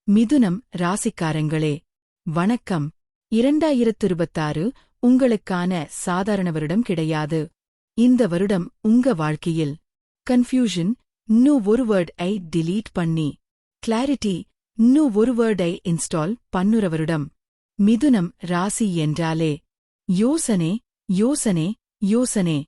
மிதுனம் ராசிக்காரங்களே வணக்கம். 2026 உங்களுக்கான சாதாரண வருடம் கிடையாது. இந்த வருடம் உங்க வாழ்க்கையில் கன்ஃபியூஷன் இன்னும் ஒரு வேர்ட்-ஐ டிலீட் பண்ணி கிளாரிட்டி இன்னும் ஒரு வேர்ட்-ஐ இன்ஸ்டால் பண்ணுற வருடம். மிதுனம் ராசி என்றாலே யோசனை யோசனை யோசனை.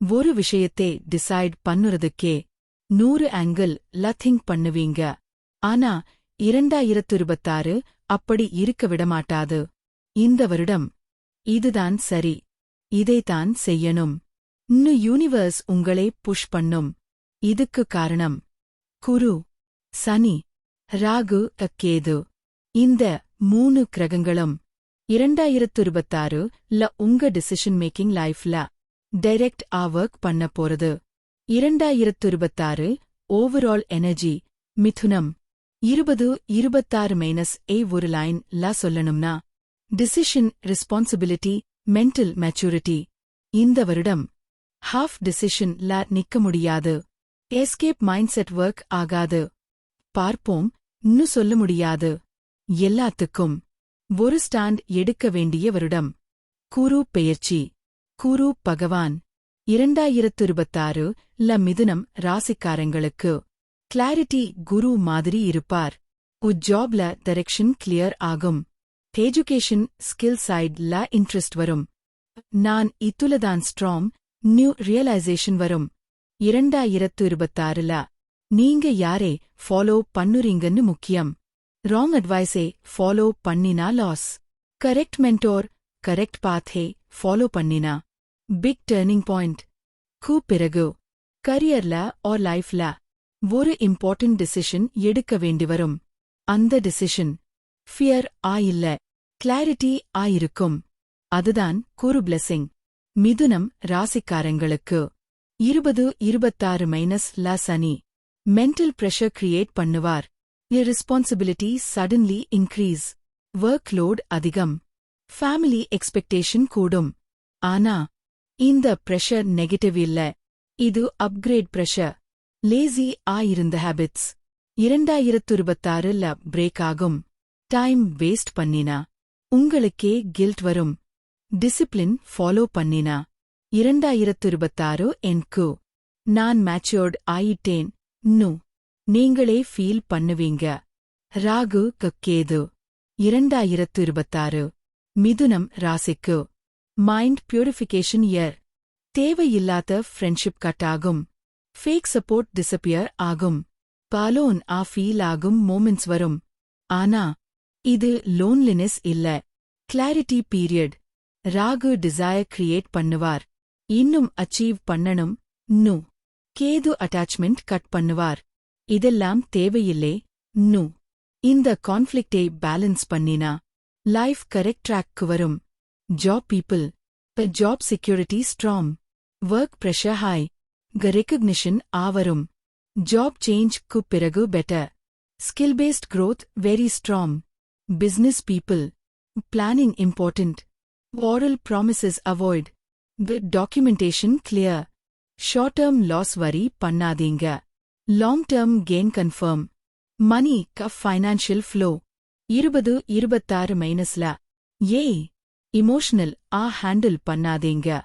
ஒரு விஷயத்தை டிசைட் பண்ணுறதுக்கே 100 ஆங்கிள் திங்க் பண்ணுவீங்க. ஆனா 2026 அப்படி இருக்க விடமாட்டாது. இந்த வருடம் இதுதான் சரி, இதைத்தான் செய்யணும் இன்னும் யூனிவர்ஸ் உங்களை புஷ் பண்ணும். இதுக்கு காரணம் குரு, சனி, ராகு, கேது. இந்த 3 கிரகங்களும் 2026 உங்க டிசிஷன் மேக்கிங் லைஃப்ல டைரக்ட் ஒர்க் பண்ண போறது. 2026 ஓவரால் எனர்ஜி மிதுனம் 2026 ஒரு லைன் சொல்லணும்னா டிசிஷன், ரெஸ்பான்சிபிலிட்டி, மென்டல் மெச்சூரிட்டி. இந்த வருடம் ஹாஃப் டிசிஷன் நிக்க முடியாது. எஸ்கேப் மைண்ட் செட் ஒர்க் ஆகாது. பார்ப்போம் இன்னும் சொல்ல முடியாது. எல்லாத்துக்கும் ஒரு ஸ்டாண்ட் எடுக்க வேண்டிய வருடம். குரு பெயர்ச்சி. குரு பகவான் 2026 மிதுனம் ராசிக்காரங்களுக்கு கிளாரிட்டி குரு மாதிரி இருப்பார். ஜாப்ல டைரக்ஷன் கிளியர் ஆகும். எஜுகேஷன் ஸ்கில் சைட்ல இன்ட்ரெஸ்ட் வரும். நான் இதுலதான் ஸ்ட்ராங் நியூ ரியலைசேஷன் வரும். 2026 நீங்க யாரை ஃபாலோ பண்ணுறீங்கன்னு முக்கியம். ராங் அட்வைஸை ஃபாலோ பண்ணினா லாஸ். கரெக்ட் மென்டோர், கரெக்ட் பாத்தை ஃபாலோ பண்ணினா பிக் டர்னிங் பாயிண்ட். பிறகு கரியர்ல ஆர் லைஃப்ல ஒரு இம்பார்ட்டன்ட் டிசிஷன் எடுக்க வேண்டி வரும். அந்த டிசிஷன் ஃபியர் இல்ல கிளாரிட்டி இருக்கும். அதுதான் குரு பிளெஸிங். மிதுனம் ராசிக்காரங்களுக்கு 2026 சனி மென்டல் பிரஷர் கிரியேட் பண்ணுவார். Responsibility suddenly increase. Work load அதிகம். ஃபேமிலி எக்ஸ்பெக்டேஷன் கூடும். ஆனா இந்த பிரஷர் நெகட்டிவ் இல்ல, இது அப்கிரேட் பிரஷர். லேசி இருந்த ஹேபிட்ஸ் 2026 பிரேக் ஆகும். டைம் வேஸ்ட் பண்ணினா உங்களுக்கே கில்ட் வரும். டிசிப்ளின் ஃபாலோ பண்ணினா 2026 எனக்கு நான் மேச்சூர்ட் ஆயிட்டேன் நீங்களே ஃபீல் பண்ணுவீங்க. ராகு, கேது 2026 மிதுனம் ராசிக்கு மைண்ட் பியூரிஃபிகேஷன் இயர். தேவையில்லாத ஃப்ரெண்ட்ஷிப் கட் ஆகும். ஃபேக் சப்போர்ட் டிசப்பியர் ஆகும். பாலோன் ஃபீல் ஆகும் மோமெண்ட்ஸ் வரும். ஆனா இது லோன்லினஸ் இல்ல, clarity period. Rahu desire create பண்ணுவார். இன்னும் அச்சீவ் பண்ணணும். கேது அட்டாச்மெண்ட் கட் பண்ணுவார். இதெல்லாம் தேவையில்லை. இந்த கான்ஃப்ளிக்டை பேலன்ஸ் பண்ணினா லைஃப் கரெக்ட் ட்ராக்கு வரும். Job people job security strong. Work pressure high. Recognition வரும். ஜாப் சேஞ்ச் பிறகு better. Skill based growth very strong. Business people planning important. oral promises avoid. Documentation clear. Short term loss worry பண்ணாதீங்க. Long term gain confirm. Money financial flow 2026 emotional handle பண்ணாதீங்க.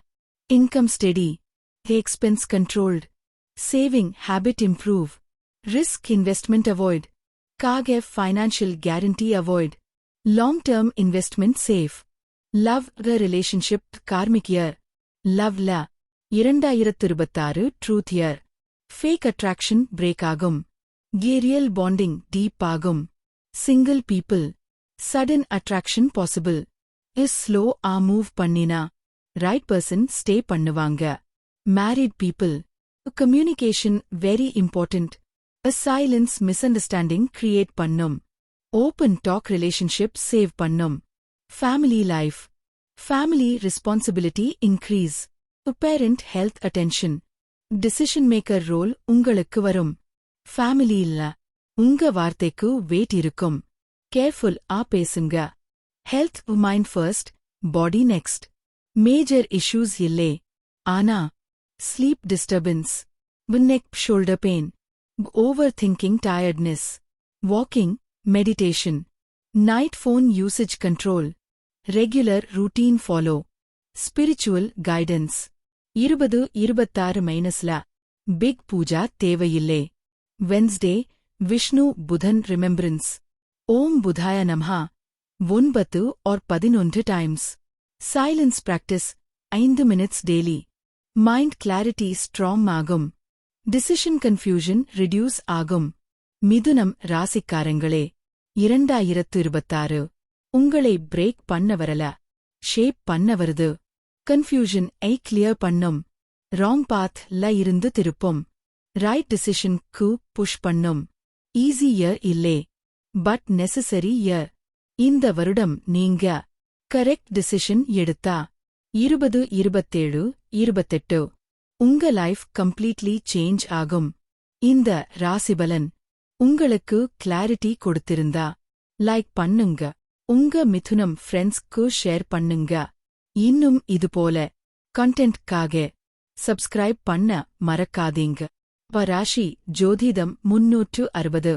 Income steady. Expense controlled. Saving habit improve. Risk investment avoid. Financial guarantee avoid. Long term investment safe. Love relationship karmic year. லவ்ல 2026 truth year. Fake attraction break ஆகும். Real bonding deep ஆகும். Single people sudden attraction possible. Slow move பண்ணினா right person stay பண்ணுவாங்க. Married people communication very important. Silence misunderstanding create பண்ணும். Open talk relationship save பண்ணும். Family life. Family responsibility increase. Parent health attention. Decision maker role உங்களுக்கு வரும். Family இல்ல உங்க வார்த்தைக்கு wait இருக்கும். கேர்ஃபுல் பேசுங்க. ஹெல்த் மைண்ட் ஃபர்ஸ்ட், பாடி நெக்ஸ்ட். மேஜர் இஷ்யூஸ் இல்லே. ஆனா sleep disturbance, neck shoulder pain, overthinking tiredness. Walking meditation, night phone usage control, regular routine follow, spiritual guidance. 20-26 big puja தேவையில்லே. Wednesday Vishnu Budhan remembrance. ஓம் புதாய நமஹ 9 or 11 times. Silence practice 5 minutes daily. Mind clarity strong ஆகும். Decision confusion reduce ஆகும். மிதுனம் ராசிக்காரங்களே, 2026 உங்களை break பண்ண வரல, ஷேப் பண்ண வருது. கன்ஃபியூஷன் ஐ கிளியர் பண்ணும். ராங் பாத் ல இருந்து திருப்பும். ரைட் டிசிஷன் க்கு புஷ் பண்ணும். ஈஸி இயர் இல்லே, பட் நெசசரி இயர். இந்த வருடம் நீங்க கரெக்ட் டிசிஷன் எடுத்தா 2027-28 உங்க லைஃப் கம்ப்ளீட்லி சேஞ்ச் ஆகும். இந்த ராசிபலன் உங்களுக்கு கிளாரிட்டி கொடுத்திருந்தா லைக் பண்ணுங்க. உங்க மிதுனம் ஃப்ரெண்ட்ஸ்க்கு ஷேர் பண்ணுங்க. இன்னும் இதுபோல கண்டென்ட்காக சப்ஸ்கிரைப் பண்ண மறக்காதீங்க. ராசி ஜோதிடம் 360